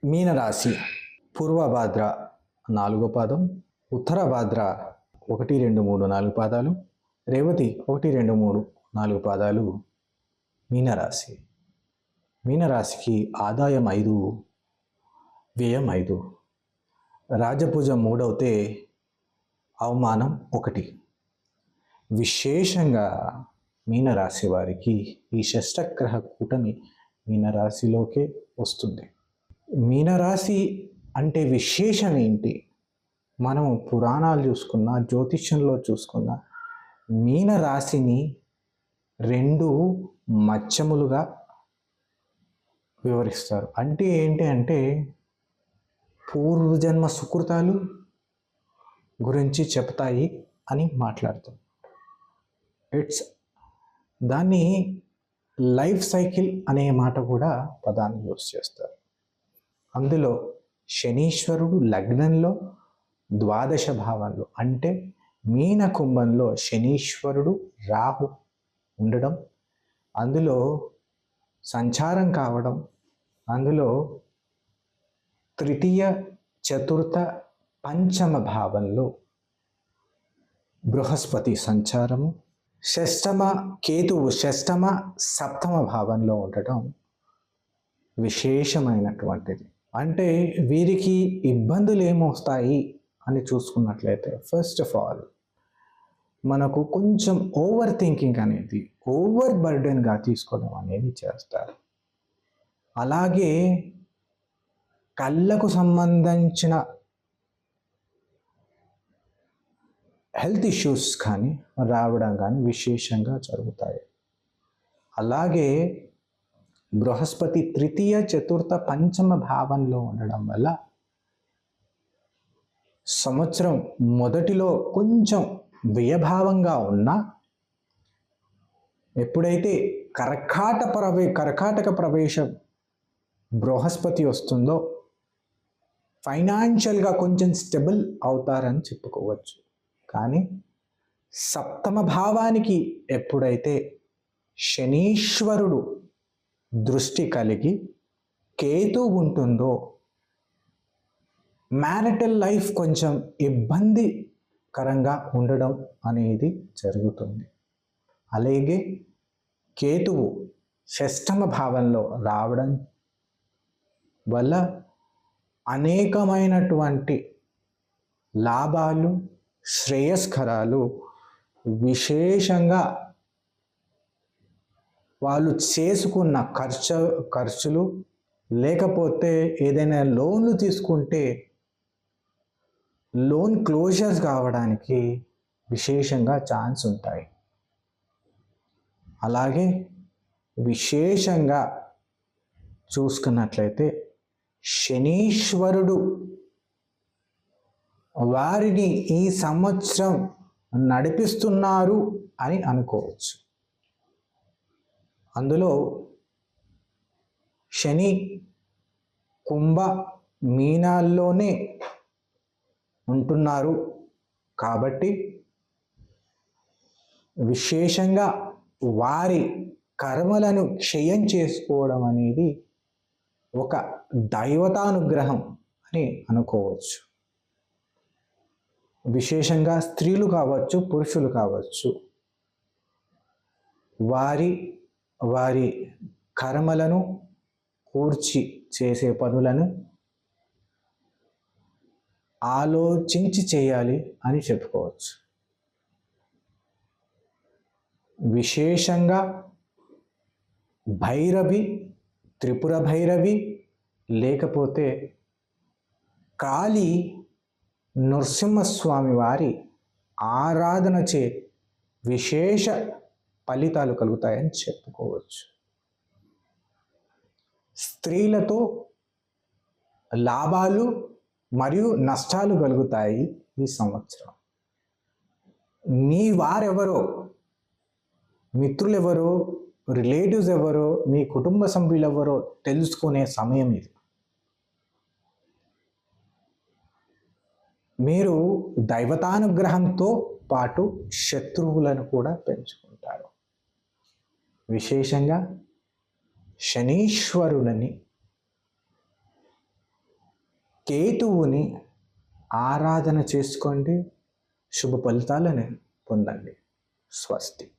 మీనరాశి పూర్వభాద్ర 4వ పాదం, ఉత్తరభాద్ర 1, 2, 3, 4 పాదాలు, రేవతి 1, 2, 3, 4 పాదాలు మీనరాశి. మీనరాశికి ఆదాయం 5, వ్యయం 5, రాజభుజం 3 అవుతే అవమానం 1. విశేషంగా మీనరాశి వారికి ఈ షష్టగ్రహ కూటమి మీనరాశిలోకే వస్తుంది. మీనరాశి అంటే విశేషం ఏంటి? మనం పురాణాలు చూసుకున్నా, జ్యోతిష్యంలో చూసుకున్నా మీనరాశిని 2 మచ్చములుగా వివరిస్తారు. అంటే ఏంటి అంటే పూర్వజన్మ సుకృతాలు గురించి చెప్తాయి అని మాట్లాడుతాం. దాన్ని లైఫ్ సైకిల్ అనే మాట కూడా పదాన్ని యూస్ చేస్తారు. అందులో శనీశ్వరుడు లగ్నంలో ద్వాదశ భావంలో అంటే మీన కుంభంలో శనీశ్వరుడు రాహు ఉండడం, అందులో సంచారం కావడం, అందులో తృతీయ, చతుర్థ, పంచమ భావంలో బృహస్పతి సంచారము, షష్టమ కేతువు షష్టమ, సప్తమ భావంలో ఉండటం విశేషమైనటువంటిది. అంటే వీరికి ఇబ్బందులు ఏమొస్తాయి అని చూసుకున్నట్లయితే, ఫస్ట్ ఆఫ్ ఆల్ మనకు కొంచెం ఓవర్ థింకింగ్ అనేది, ఓవర్ బర్డెన్గా తీసుకోవడం అనేది చేస్తారు. అలాగే కళ్ళకు సంబంధించిన హెల్త్ ఇష్యూస్ కానీ రావడం కానీ విశేషంగా జరుగుతాయి. అలాగే బృహస్పతి తృతీయ, చతుర్థ, పంచమ భావంలో ఉండడం వల్ల సంవత్సరం మొదటిలో కొంచెం వ్యయభావంగా ఉన్నా ఎప్పుడైతే కర్కాటక ప్రవేశం బృహస్పతి వస్తుందో ఫైనాన్షియల్గా కొంచెం స్టెబుల్ అవుతారని చెప్పుకోవచ్చు. కానీ సప్తమ భావానికి ఎప్పుడైతే శనీశ్వరుడు దృష్టి కలిగి కేతు ఉంటుందో మ్యారిటల్ లైఫ్ కొంచెం ఇబ్బందికరంగా ఉండడం అనేది జరుగుతుంది. అలాగే కేతువు షష్టమ భావంలో రావడం వల్ల అనేకమైనటువంటి లాభాలు, శ్రేయస్కరాలు, విశేషంగా వాళ్ళు చేసుకున్న ఖర్చులు లేకపోతే ఏదైనా లోన్లు తీసుకుంటే లోన్ క్లోజర్స్ కావడానికి విశేషంగా ఛాన్స్ ఉంటాయి. అలాగే విశేషంగా చూసుకున్నట్లయితే శనీశ్వరుడు వారిని ఈ సంవత్సరం నడిపిస్తున్నారు అని అనుకోవచ్చు. అందులో శని కుంభ మీనాల్లోనే ఉంటున్నారు కాబట్టి విశేషంగా వారి కర్మలను క్షయం చేసుకోవడం అనేది ఒక దైవతానుగ్రహం అని అనుకోవచ్చు. విశేషంగా స్త్రీలు కావచ్చు, పురుషులు కావచ్చు, వారి కర్మలను కూర్చి చేసే పనులను ఆలోచించి చేయాలి అని చెప్పుకోవచ్చు. విశేషంగా భైరవి, త్రిపుర భైరవి లేకపోతే కాళీ నరసింహస్వామి వారి ఆరాధనచే విశేష ఫలితాలు కలుగుతాయని చెప్పుకోవచ్చు. స్త్రీలతో లాభాలు మరియు నష్టాలు కలుగుతాయి ఈ సంవత్సరం. మీ వారెవరో, మిత్రులు ఎవరో, రిలేటివ్స్ ఎవరో, మీ కుటుంబ సభ్యులు ఎవరో తెలుసుకునే సమయం ఇది. మీరు దైవతానుగ్రహంతో పాటు శత్రువులను కూడా పెంచుకుంటారు. విశేషంగా శనీశ్వరులని కేతువుని ఆరాధన చేసుకోండి, శుభ ఫలితాలను పొందండి. స్వస్తి.